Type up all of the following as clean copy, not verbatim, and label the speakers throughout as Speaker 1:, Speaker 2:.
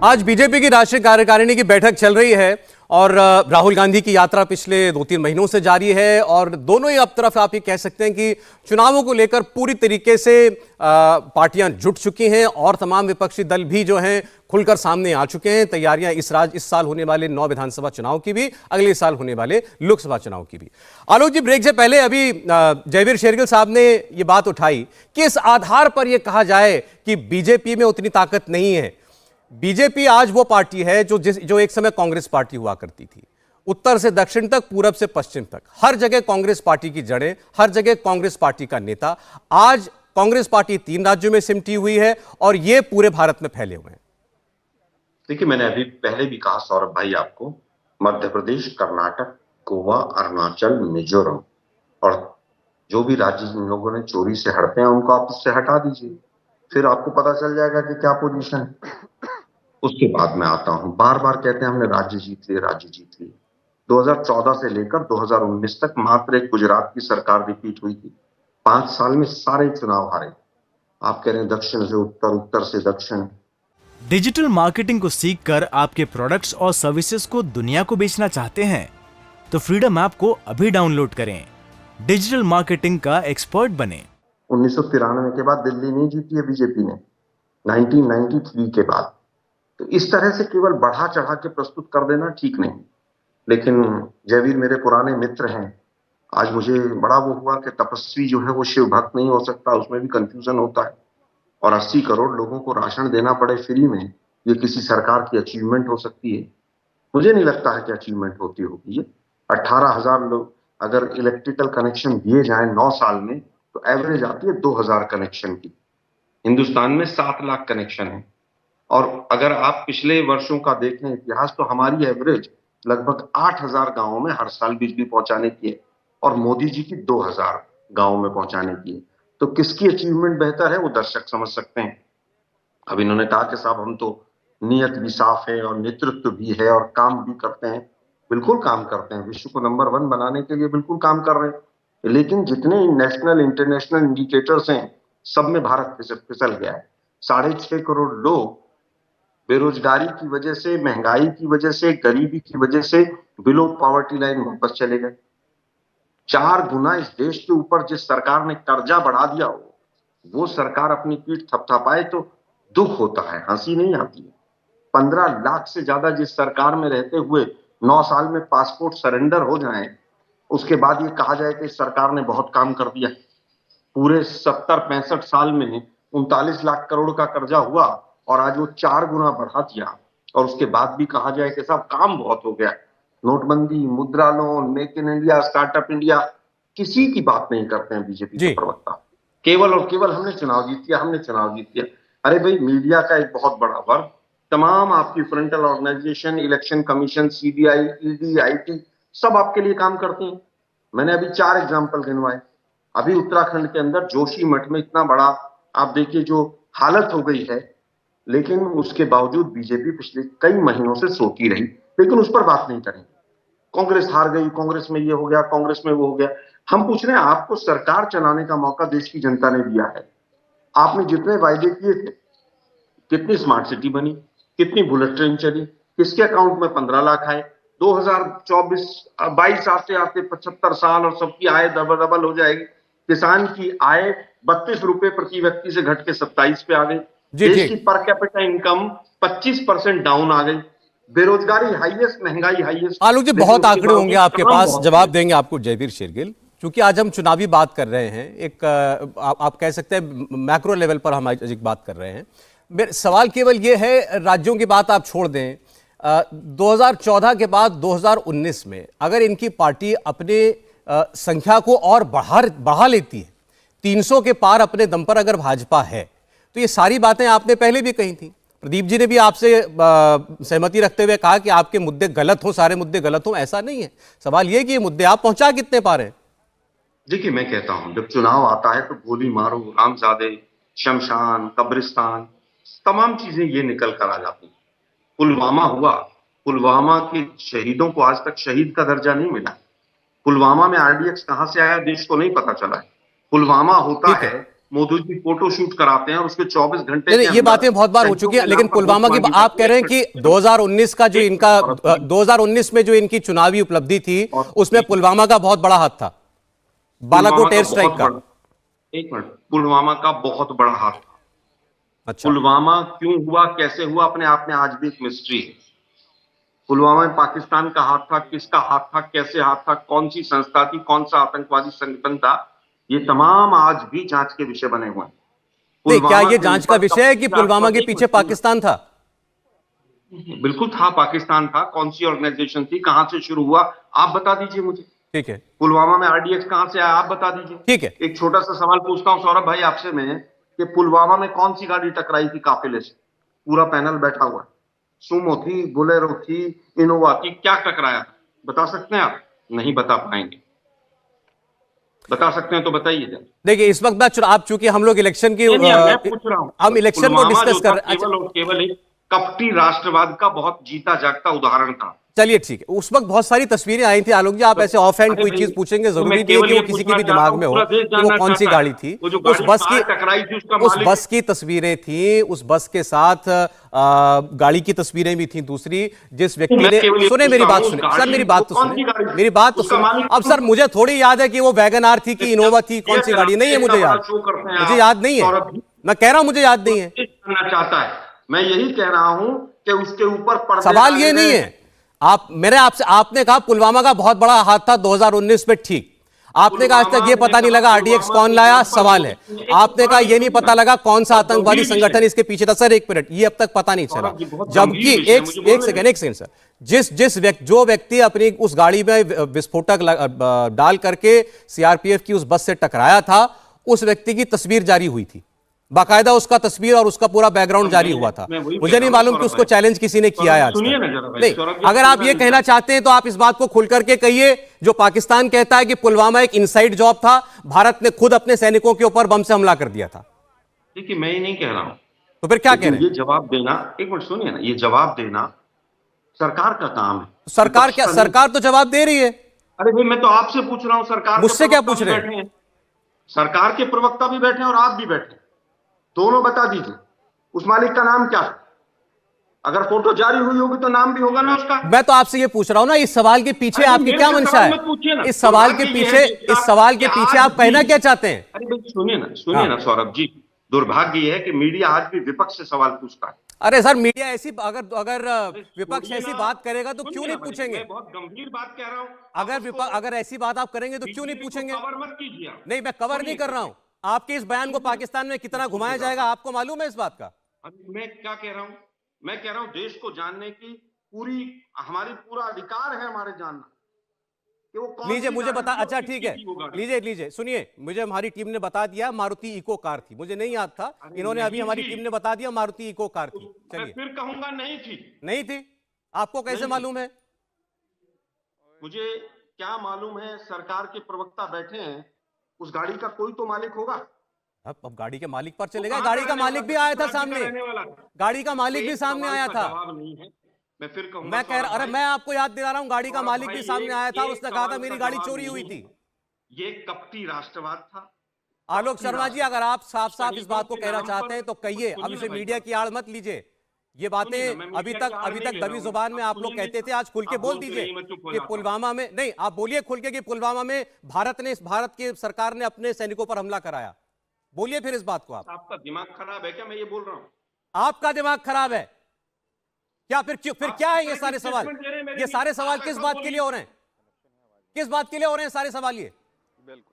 Speaker 1: आज बीजेपी की राष्ट्रीय कार्यकारिणी की बैठक चल रही है और राहुल गांधी की यात्रा पिछले 2-3 महीनों से जारी है और दोनों ही अब तरफ आप ये कह सकते हैं कि चुनावों को लेकर पूरी तरीके से पार्टियां जुट चुकी हैं और तमाम विपक्षी दल भी जो हैं खुलकर सामने आ चुके हैं। तैयारियां इस साल होने वाले 9 विधानसभा चुनाव की भी, अगले साल होने वाले लोकसभा चुनाव की भी। आलोक जी, ब्रेक से पहले अभी जयवीर शेरगिल साहब ने यह बात उठाई कि इस आधार पर यह कहा जाए कि बीजेपी में उतनी ताकत नहीं है। बीजेपी आज वो पार्टी है जो एक समय कांग्रेस पार्टी हुआ करती थी। उत्तर से दक्षिण तक, पूरब से पश्चिम तक, हर जगह कांग्रेस पार्टी की जड़ें, हर जगह कांग्रेस पार्टी का नेता। आज कांग्रेस पार्टी 3 राज्यों में सिमटी हुई है और ये पूरे भारत में फैले हुए हैं।
Speaker 2: देखिए, मैंने अभी पहले भी कहा सौरभ भाई आपको, मध्य प्रदेश, कर्नाटक, गोवा, अरुणाचल, मिजोरम और जो भी राज्य जिन लोगों ने चोरी से हटते हैं उनको आप उससे हटा दीजिए, फिर आपको पता चल जाएगा कि क्या पोजीशन है। उसके बाद में आता हूं, बार बार कहते हैं हमने राज्य जीत लिए, राज्य जीत लिए। 2014 से लेकर 2019 तक मात्र एक गुजरात की सरकार रिपीट हुई थी। 5 साल में सारे चुनाव हारे। आप कह रहे हैं दक्षिण से उत्तर, उत्तर से दक्षिण।
Speaker 3: डिजिटल मार्केटिंग को सीखकर आपके प्रोडक्ट्स और सर्विसेज को दुनिया को बेचना चाहते हैं तो फ्रीडम ऐप को अभी डाउनलोड करें। डिजिटल मार्केटिंग का एक्सपर्ट बने।
Speaker 2: 1993 के बाद दिल्ली नहीं जीती है बीजेपी ने, 1993 के बाद। तो इस तरह से केवल बढ़ा चढ़ा के प्रस्तुत कर देना ठीक नहीं। लेकिन जयवीर मेरे पुराने मित्र हैं। आज मुझे बड़ा वो हुआ कि तपस्वी जो है वो शिव भक्त नहीं हो सकता, उसमें भी कंफ्यूजन होता है। और 80 करोड़ लोगों को राशन देना पड़े फ्री में, ये किसी सरकार की अचीवमेंट हो सकती है? मुझे नहीं लगता है कि अचीवमेंट होती होगी ये। 18,000 लोग अगर इलेक्ट्रिकल कनेक्शन दिए जाए 9 साल में तो एवरेज आती है 2,000 कनेक्शन की। हिंदुस्तान में 7 लाख कनेक्शन है और अगर आप पिछले वर्षों का देखें इतिहास तो हमारी एवरेज लगभग 8,000 गांवों में हर साल बिजली पहुंचाने की है और मोदी जी की 2,000 गांवों में पहुंचाने की है। तो किसकी अचीवमेंट बेहतर है वो दर्शक समझ सकते हैं। अब इन्होंने कहा कि साहब हम तो नियत भी साफ है और नेतृत्व भी है और काम भी करते हैं। बिल्कुल काम करते हैं, विश्व को नंबर 1 बनाने के लिए बिल्कुल काम कर रहे हैं। लेकिन जितने नेशनल इंटरनेशनल इंडिकेटर्स हैं सब में भारत फिसल गया है। 6.5 करोड़ लोग बेरोजगारी की वजह से, महंगाई की वजह से, गरीबी की वजह से बिलो पॉवर्टी लाइन वापस चले गए। 4 गुना इस देश के ऊपर जिस सरकार ने कर्जा बढ़ा दिया हो, वो सरकार अपनी पीठ थपथपाए तो दुख होता है, हंसी नहीं आती है। 15 लाख से ज्यादा जिस सरकार में रहते हुए 9 साल में पासपोर्ट सरेंडर हो जाए, उसके बाद ये कहा जाए कि सरकार ने बहुत काम कर दिया। पूरे 70-65 साल में 39 लाख करोड़ का कर्जा हुआ और आज वो 4 गुना बढ़ा दिया और उसके बाद भी कहा जाए कि साहब काम बहुत हो गया। नोटबंदी, मुद्रा loan, make in India, startup India, किसी की बात नहीं करते हैं बीजेपी के प्रवक्ता। केवल और केवल हमने चुनाव जीत लिया, हमने चुनाव जीत लिया। अरे भाई, मीडिया का एक बहुत बड़ा वर्ग, तमाम आपकी frontal organisation, election commission, CBI, ED, IT सब आपके लिए काम करती हैं। मैंने अभी 4 एग्जाम्पल गिनवाए। अभी उत्तराखंड के अंदर जोशी मठ में इतना बड़ा आप देखिए जो हालत हो गई है, लेकिन उसके बावजूद बीजेपी पिछले कई महीनों से सोती रही, लेकिन उस पर बात नहीं करेंगे। कांग्रेस हार गई, कांग्रेस में ये हो गया, कांग्रेस में वो हो गया। हम पूछ रहे हैं, आपको सरकार चलाने का मौका देश की जनता ने दिया है। आपने जितने वायदे किए थे, कितनी स्मार्ट सिटी बनी, कितनी बुलेट ट्रेन चली, किसके अकाउंट में 15 लाख आए? 2024-22 आते आते 75 साल और सबकी आय डबल हो जाएगी। किसान की आय 32 रुपए प्रति व्यक्ति से घट के 27 पे आ गई। देश की पर कैपिटा इनकम 25% डाउन आ गई। बेरोजगारी हाईएस्ट, महंगाई हाईएस्ट।
Speaker 1: आलोक जी, बहुत आंकड़े होंगे आपके पास, जवाब देंगे आपको जयवीर शेरगिल। क्योंकि आज हम चुनावी बात कर रहे हैं, एक आप कह सकते हैं मैक्रो लेवल पर हम आज एक बात कर रहे हैं। मेरा सवाल केवल ये है, राज्यों की बात आप छोड़ दें, 2014 के बाद 2019 में अगर इनकी पार्टी अपने संख्या को और बढ़ा लेती है, 300 के पार अपने दम पर अगर भाजपा है, तो ये सारी बातें आपने पहले भी कही थी। प्रदीप जी ने भी आपसे सहमति रखते हुए कहा कि आपके मुद्दे गलत हो, सारे मुद्दे गलत हो। ऐसा नहीं है। सवाल ये कि ये मुद्दे आप पहुंचा कितने पा रहे हैं?
Speaker 2: देखिए, मैं कहता हूं जब चुनाव आता है तो गोली मारो, रामजादे, शमशान, कब्रिस्तान, तमाम चीजें ये निकल कर आ जाती। पुलवामा हुआ, पुलवामा के शहीदों को आज तक शहीद का दर्जा नहीं मिला। पुलवामा में आरडीएक्स कहां से आया देश को नहीं पता चला है। पुलवामा होता है मोदी जी फोटो शूट कराते हैं और उसके 24 घंटे
Speaker 1: नहीं, ये बातें बहुत बार हो चुकी हैं, लेकिन पुलवामा की आप कह रहे हैं कि 2019 का जो इनका 2019 में जो इनकी चुनावी उपलब्धि थी उसमें पुलवामा का बहुत बड़ा हाथ था, बालाकोट एयर स्ट्राइक का।
Speaker 2: एक मिनट, पुलवामा का बहुत बड़ा हाथ था।
Speaker 1: अच्छा,
Speaker 2: पुलवामा क्यों हुआ, कैसे हुआ, अपने आप में आज भी एक मिस्ट्री है। पुलवामा में पाकिस्तान का हाथ था, किसका हाथ था, कैसे हाथ था, कौन सी संस्था थी, कौन सा आतंकवादी संगठन था, ये तमाम आज भी जांच के विषय बने हुए हैं।
Speaker 1: नहीं, क्या
Speaker 2: पुलवामा
Speaker 1: ये
Speaker 2: के
Speaker 1: जांच का
Speaker 2: ऊपर
Speaker 1: विषय है कि पुलवामा के पीछे पाकिस्तान था?
Speaker 2: बिल्कुल था, पाकिस्तान था। कौन सी ऑर्गेनाइजेशन थी, कहां से शुरू हुआ, आप बता दीजिए मुझे।
Speaker 1: ठीक है,
Speaker 2: पुलवामा में आरडीएक्स कहां से आया, आप बता दीजिए।
Speaker 1: ठीक है।
Speaker 2: एक छोटा सा सवाल पूछता हूं सौरभ भाई आपसे मैं, कि पुलवामा में कौन सी गाड़ी टकराई थी काफिले से? पूरा पैनल बैठा हुआ है। सुमो थी, बोलेरो थी, इनोवा थी, क्या टकराया था, बता सकते हैं आप? नहीं बता पाएंगे। बता सकते हैं तो बताइए जरा।
Speaker 1: देखिए, इस वक्त मैं आप चूंकि हम लोग इलेक्शन की
Speaker 2: नहीं, मैं पूछ रहा हूं,
Speaker 1: हम इलेक्शन को डिस्कस कर रहे हैं।
Speaker 2: केवल और केवल एक कपटी राष्ट्रवाद का बहुत जीता जागता उदाहरण था।
Speaker 1: चलिए ठीक है, उस वक्त बहुत सारी तस्वीरें आई थी आलोक जी, आप ऐसे ऑफ हैंड कोई चीज पूछेंगे, जरूरी नहीं है कि वो किसी के भी दिमाग में हो कि वो कौन सी गाड़ी थी। उस बस की तस्वीरें थी, उस बस के साथ गाड़ी की तस्वीरें भी थी दूसरी, जिस व्यक्ति ने, सुने मेरी बात, सुने सर, मेरी बात तो सुने, मेरी बात तो सुने। अब सर मुझे थोड़ी याद है कि वो वैगन आर थी कि इनोवा थी, कौन सी गाड़ी, नहीं है मुझे याद, मुझे याद नहीं है, मैं कह रहा हूं मुझे याद नहीं है।
Speaker 2: चाहता है, मैं यही कह रहा हूं कि उसके ऊपर
Speaker 1: सवाल ये नहीं है, आपने कहा पुलवामा का बहुत बड़ा हाथ था 2019 में, ठीक। आपने कहा आज तक ये पता नहीं लगा आरडीएक्स कौन लाया, सवाल है। आपने कहा ये नहीं पता लगा कौन सा आतंकवादी संगठन इसके पीछे था, सर एक मिनट, ये अब तक पता नहीं चला। जबकि एक सेकंड सर, जो व्यक्ति अपनी उस गाड़ी में विस्फोटक डाल करके सीआरपीएफ की उस बस से टकराया था, उस व्यक्ति की तस्वीर जारी हुई थी, बाकायदा उसका तस्वीर और उसका पूरा बैकग्राउंड जारी हुआ था। मुझे नहीं मालूम कि उसको चैलेंज किसी ने किया है आज तक। नहीं, अगर आप ये कहना चाहते हैं तो आप इस बात को खुल करके कहिए, जो पाकिस्तान कहता है कि पुलवामा एक इनसाइड जॉब था, भारत ने खुद अपने सैनिकों के ऊपर बम से हमला कर दिया था।
Speaker 2: देखिए, मैं ये नहीं कह रहा हूं,
Speaker 1: तो फिर क्या कह रहे हैं?
Speaker 2: ये जवाब देना, एक मिनट सुनिए ना, ये जवाब देना सरकार का काम है।
Speaker 1: सरकार क्या, सरकार तो जवाब दे रही है।
Speaker 2: अरे भाई, मैं तो आपसे पूछ रहा हूं, सरकार
Speaker 1: मुझसे क्या पूछ रहे हैं?
Speaker 2: सरकार के प्रवक्ता भी बैठे हैं और आप भी बैठे हैं, दोनों बता दीजिए उस मालिक का नाम क्या है। अगर फोटो जारी हुई होगी तो नाम भी होगा ना उसका।
Speaker 1: मैं तो आपसे ये पूछ रहा हूं ना, इस सवाल के पीछे आपकी क्या मंशा है? इस सवाल के पीछे आप कहना क्या चाहते हैं?
Speaker 2: अरे भाई सुनिए ना सौरभ जी, दुर्भाग्य यह है कि मीडिया आज भी विपक्ष से सवाल पूछता है।
Speaker 1: अरे सर, मीडिया ऐसी, अगर विपक्ष ऐसी बात करेगा तो क्यों नहीं पूछेंगे?
Speaker 2: मैं बहुत गंभीर बात कह रहा हूं।
Speaker 1: अगर ऐसी बात आप करेंगे तो क्यों नहीं पूछेंगे?
Speaker 2: कवर मत कीजिए।
Speaker 1: नहीं, मैं कवर नहीं कर रहा हूं। आपके इस बयान को पाकिस्तान में कितना घुमाया जाएगा आपको मालूम है इस बात का?
Speaker 2: मैं क्या कह रहा हूं, मैं कह रहा हूं देश को जानने की पूरा अधिकार है हमारे जानना कि वो कौन।
Speaker 1: लीजिए मुझे बता, अच्छा ठीक है, लीजिए सुनिए, मुझे हमारी टीम ने बता दिया मारुति इको कार थी, मुझे नहीं याद था, इन्होंने अभी हमारी टीम ने बता दिया मारुति इको कार थी। चलिए,
Speaker 2: फिर कहूंगा नहीं थी।
Speaker 1: आपको कैसे मालूम है?
Speaker 2: मुझे क्या मालूम है, सरकार के प्रवक्ता बैठे हैं, उस गाड़ी का कोई तो मालिक होगा।
Speaker 1: अब गाड़ी के मालिक पर चलेगा, गाड़ी का मालिक भी आया था सामने, गाड़ी का मालिक भी सामने आया था।
Speaker 2: मैं फिर कहूंगा,
Speaker 1: मैं कह रहा, अरे मैं आपको याद दिला रहा हूं, गाड़ी का मालिक भी सामने आया था, उसने कहा था मेरी गाड़ी चोरी हुई थी।
Speaker 2: ये कपटी राष्ट्रवाद था।
Speaker 1: आलोक शर्मा जी, अगर आप साफ साफ इस बात को कहना चाहते हैं तो कहिए, अब इसे मीडिया की आड़ मत लीजिए। ये बातें अभी तक दबी जुबान में आप लोग कहते थे, आज खुल के बोल दीजिए कि पुलवामा में, नहीं आप बोलिए खुल के कि पुलवामा में भारत की सरकार ने अपने सैनिकों पर हमला कराया, बोलिए फिर इस बात को।
Speaker 2: आपका दिमाग खराब है क्या? मैं ये बोल रहा हूं,
Speaker 1: आपका दिमाग खराब है क्या? फिर क्या है ये सारे सवाल? ये सारे सवाल किस बात के लिए हो रहे हैं? किस बात के लिए हो रहे हैं सारे सवाल? ये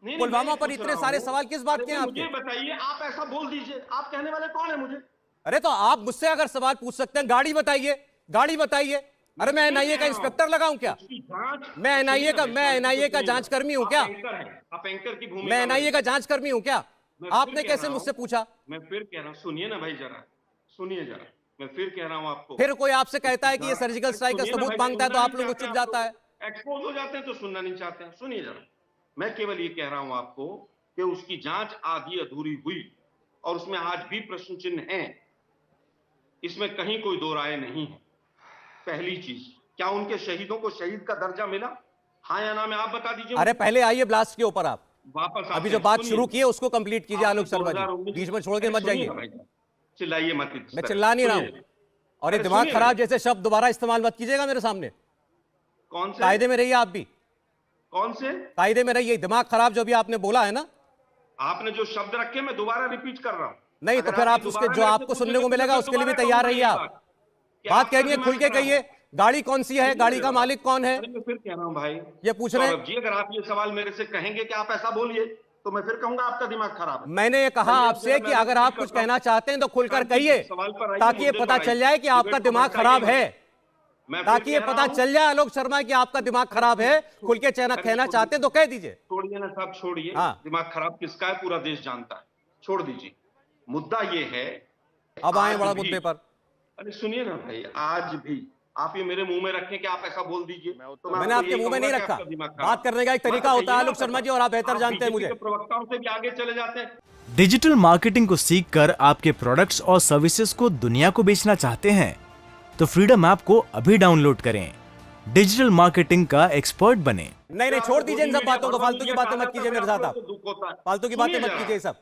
Speaker 1: पुलवामा पर इतने सारे सवाल किस बात के हैं आपके?
Speaker 2: बताइए, आप ऐसा बोल दीजिए, आप कहने वाले कौन है मुझे?
Speaker 1: अरे तो आप मुझसे अगर सवाल पूछ सकते हैं, गाड़ी बताइए। अरे मैं एनआईए का इंस्पेक्टर लगाऊं क्या? मैं एनआईए का जांच कर्मी हूं क्या?
Speaker 2: आप एंकर की भूमिका,
Speaker 1: मैं एनआईए का जांच कर्मी हूं क्या? आपने कैसे मुझसे पूछा?
Speaker 2: मैं फिर कह रहा हूं, सुनिए ना भाई, जरा सुनिए जरा, मैं फिर कह रहा हूं आपको।
Speaker 1: फिर कोई आपसे कहता है कि ये सर्जिकल स्ट्राइक का सबूत मांगता है तो आप लोग चुप जाता है,
Speaker 2: एक्सपोज हो जाते हैं तो सुनना नहीं चाहते हैं। सुनिए जरा, मैं केवल ये कह रहा हूं आपको कि उसकी जांच आधी अधूरी हुई और उसमें आज भी प्रश्न चिन्ह है, इसमें कहीं कोई दो राय नहीं है। पहली चीज, क्या उनके शहीदों को शहीद का दर्जा मिला? हाँ या ना में आप बता दीजिए।
Speaker 1: अरे पहले आइए ब्लास्ट के ऊपर, आप
Speaker 2: वापस
Speaker 1: अभी
Speaker 2: आते
Speaker 1: जो
Speaker 2: हैं,
Speaker 1: बात
Speaker 2: सुनिए।
Speaker 1: शुरू की है उसको कंप्लीट कीजिए आलोक
Speaker 2: आपने
Speaker 1: शर्मा जी,
Speaker 2: 2019
Speaker 1: बीच में छोड़ के
Speaker 2: अरे
Speaker 1: मत
Speaker 2: सुनिए
Speaker 1: जाइए।
Speaker 2: ना भाई, चिल्लाइए मत इस
Speaker 1: मैं
Speaker 2: तरह।
Speaker 1: चिल्ला नहीं रहा हूं,
Speaker 2: सुनिए।
Speaker 1: और ये
Speaker 2: अरे
Speaker 1: दिमाग
Speaker 2: सुनिए
Speaker 1: खराब
Speaker 2: ना।
Speaker 1: जैसे शब्द दोबारा इस्तेमाल मत कीजिएगा मेरे सामने।
Speaker 2: कौन से
Speaker 1: कायदे में रहिए आप भी,
Speaker 2: कौन से
Speaker 1: कायदे में रहिए। दिमाग खराब जो भी आपने बोला है ना,
Speaker 2: आपने जो शब्द रखे मैं दोबारा रिपीट कर रहा हूं।
Speaker 1: नहीं तो
Speaker 2: अगर
Speaker 1: फिर
Speaker 2: ये
Speaker 1: आप उसके
Speaker 2: दोबारा
Speaker 1: जो
Speaker 2: मेरे से
Speaker 1: आपको सुनने को
Speaker 2: पूछेंगे तो
Speaker 1: मिलेगा
Speaker 2: मैं
Speaker 1: उसके लिए भी
Speaker 2: दोबारा
Speaker 1: तैयार
Speaker 2: कहूंगा
Speaker 1: रहिए
Speaker 2: यही
Speaker 1: आप।
Speaker 2: कि
Speaker 1: बात
Speaker 2: आपका
Speaker 1: कहनी है
Speaker 2: दिमाग
Speaker 1: खुल के
Speaker 2: खराब
Speaker 1: कहिए,
Speaker 2: है।
Speaker 1: गाड़ी कौन सी है, गाड़ी का मालिक कौन है,
Speaker 2: अरे मैं फिर कह रहा हूं भाई,
Speaker 1: ये पूछ रहे हैं।
Speaker 2: सौरभ जी अगर आप ये सवाल मेरे से कहेंगे कि आप ऐसा बोलिए तो मैं फिर कहूंगा आपका दिमाग खराब है।
Speaker 1: मैंने ये कहा
Speaker 2: मैं एक
Speaker 1: आपसे
Speaker 2: जगह
Speaker 1: कि
Speaker 2: मैं
Speaker 1: अगर
Speaker 2: रिपीट
Speaker 1: आप कुछ
Speaker 2: करता हूं।
Speaker 1: कहना चाहते हैं तो खुलकर
Speaker 2: शांति
Speaker 1: कहिए,
Speaker 2: से सवाल पर आइए,
Speaker 1: ताकि ये
Speaker 2: मुद्दे
Speaker 1: पता
Speaker 2: पर
Speaker 1: चल
Speaker 2: आइए।
Speaker 1: जाए कि आपका
Speaker 2: डिबेट को
Speaker 1: दिमाग
Speaker 2: भटकाइए
Speaker 1: खराब
Speaker 2: मत।
Speaker 1: है,
Speaker 2: मैं फिर
Speaker 1: ताकि ये
Speaker 2: कह रहा
Speaker 1: पता
Speaker 2: हूं,
Speaker 1: चल जाए आलोक शर्मा कि आपका दिमाग खराब है। खुल के कहना
Speaker 2: छोड़िए।
Speaker 1: चाहते हैं तो कह दीजिए।
Speaker 2: छोड़िए ना साहब, छोड़िए।
Speaker 1: हाँ।
Speaker 2: दिमाग खराब किसका है पूरा देश जानता है, छोड़ दीजिए। मुद्दा ये है,
Speaker 1: अब आए
Speaker 2: आज
Speaker 1: बड़ा
Speaker 2: भी-
Speaker 1: मुद्दे पर।
Speaker 2: अरे सुनिए ना भाई, आज भी आप ये मेरे मुंह में रखें कि आप ऐसा बोल दीजिए तो मैं
Speaker 1: मैंने
Speaker 2: आपको
Speaker 1: आपके
Speaker 2: यही
Speaker 1: मुंह में
Speaker 2: कहूंगा
Speaker 1: नहीं
Speaker 2: कि
Speaker 1: रखा।
Speaker 2: आपका दिमाग खराब
Speaker 1: बात करने का एक
Speaker 2: है।
Speaker 1: तरीका
Speaker 2: मत
Speaker 1: होता है
Speaker 2: कहिए
Speaker 1: आलोक
Speaker 2: ना,
Speaker 1: शर्मा जी, और आप बेहतर जानते हैं
Speaker 2: बीजेपी
Speaker 1: मुझे।
Speaker 2: के प्रवक्ताओं से भी आगे चले जाते हैं।
Speaker 3: डिजिटल मार्केटिंग को सीखकर आपके प्रोडक्ट्स और सर्विसेज को दुनिया को बेचना चाहते हैं तो फ्रीडम ऐप को अभी डाउनलोड करें। डिजिटल मार्केटिंग का एक्सपर्ट बने।
Speaker 1: नहीं छोड़ दीजिए इन सब बातों को, फालतू की बातें मत कीजिए मेरे साथ आप,
Speaker 2: दुख होता है।
Speaker 1: फालतू की बातें मत कीजिए सब।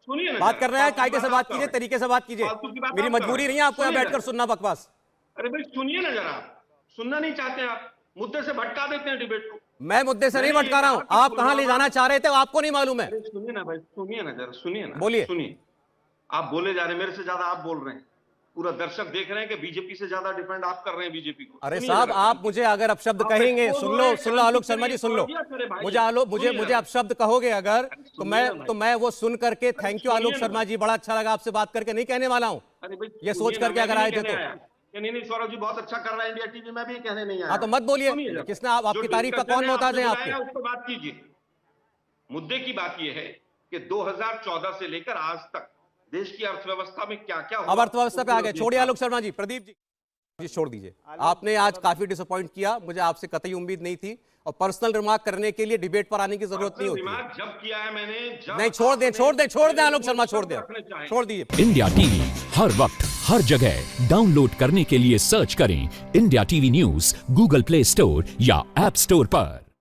Speaker 2: सुनिए ना,
Speaker 1: बात कर रहे हैं, कायदे से बात
Speaker 2: आप कर
Speaker 1: कीजिए,
Speaker 2: रहे हैं।
Speaker 1: तरीके से बात कीजिए।
Speaker 2: फालतू की बात
Speaker 1: मेरी
Speaker 2: आप कर
Speaker 1: मजबूरी
Speaker 2: रहे हैं।
Speaker 1: नहीं है आपको यहाँ
Speaker 2: सुनिए
Speaker 1: बैठकर
Speaker 2: ना।
Speaker 1: सुनना बकवास।
Speaker 2: अरे भाई सुनिए ना जरा, सुनना नहीं चाहते आप, मुद्दे से भटका देते हैं डिबेट को।
Speaker 1: मैं मुद्दे से नहीं
Speaker 2: मैंने
Speaker 1: भटका
Speaker 2: ये
Speaker 1: रहा हूं,
Speaker 2: कहा कि
Speaker 1: आप कहां ले जाना चाह रहे थे वो आपको नहीं मालूम है।
Speaker 2: अरे सुनिए ना भाई, सुनिए ना जरा, सुनिए ना,
Speaker 1: बोलिए।
Speaker 2: सुनिए। आप बोले जा रहे हैं, मेरे से ज्यादा आप बोल रहे हैं। पूरा दर्शक देख रहे हैं कि बीजेपी से ज्यादा डिफेंड आप कर रहे हैं बीजेपी को।
Speaker 1: अरे
Speaker 2: सुनिए
Speaker 1: साहब,
Speaker 2: जरा।
Speaker 1: आप मुझे अगर अपशब्द
Speaker 2: आप
Speaker 1: कहेंगे,
Speaker 2: expose
Speaker 1: सुन
Speaker 2: हो
Speaker 1: लो
Speaker 2: रहे हैं,
Speaker 1: सुन लो आलोक
Speaker 2: शांति
Speaker 1: शर्मा जी,
Speaker 2: से
Speaker 1: सुन लो।
Speaker 2: दिया करे भाई।
Speaker 1: मुझे
Speaker 2: सुनिए जरा।
Speaker 1: अपशब्द कहोगे अगर तो
Speaker 2: सुनिए ना
Speaker 1: तो
Speaker 2: भाई।
Speaker 1: मैं वो सुन करके थैंक यू
Speaker 2: सुनिए
Speaker 1: आलोक
Speaker 2: ना।
Speaker 1: शर्मा जी, बड़ा अच्छा लगा आपसे बात करके नहीं कहने वाला हूं।
Speaker 2: अरे भाई
Speaker 1: ये सोच
Speaker 2: सुनिए ना,
Speaker 1: करके
Speaker 2: मैं
Speaker 1: अगर
Speaker 2: भी
Speaker 1: आए
Speaker 2: नहीं
Speaker 1: थे
Speaker 2: कहने
Speaker 1: तो।
Speaker 2: आया। कि नहीं बहुत अच्छा कर रहा है इंडिया टीवी, मैं भी कहने नहीं आया।
Speaker 1: हाँ तो मत बोलिए,
Speaker 2: सुनिए जरा।
Speaker 1: किसने आपकी
Speaker 2: जो
Speaker 1: तारीफ का
Speaker 2: discussion
Speaker 1: कौन मोहताज है
Speaker 2: आपने
Speaker 1: आपके।
Speaker 2: बुलाया, उस पर बात कीजिए। मुद्दे की बात यह है कि 2014 से लेकर आज तक देश की अर्थव्यवस्था में क्या क्या
Speaker 1: अब अर्थव्यवस्था पे आ गए, छोड़िए आलोक शर्मा जी। प्रदीप जी छोड़ दीजिए। आपने आज काफी डिसअपॉइंट किया, मुझे आपसे कतई उम्मीद नहीं थी, और पर्सनल रिमार्क करने के लिए डिबेट पर आने की जरूरत नहीं होती है।
Speaker 2: दिमाग जब किया है मैंने, जब
Speaker 1: नहीं छोड़ दें आलोक शर्मा, छोड़ दीजिए।
Speaker 4: इंडिया टीवी हर वक्त हर जगह डाउनलोड करने के लिए सर्च करें India TV news Google play store या ऐप स्टोर पर।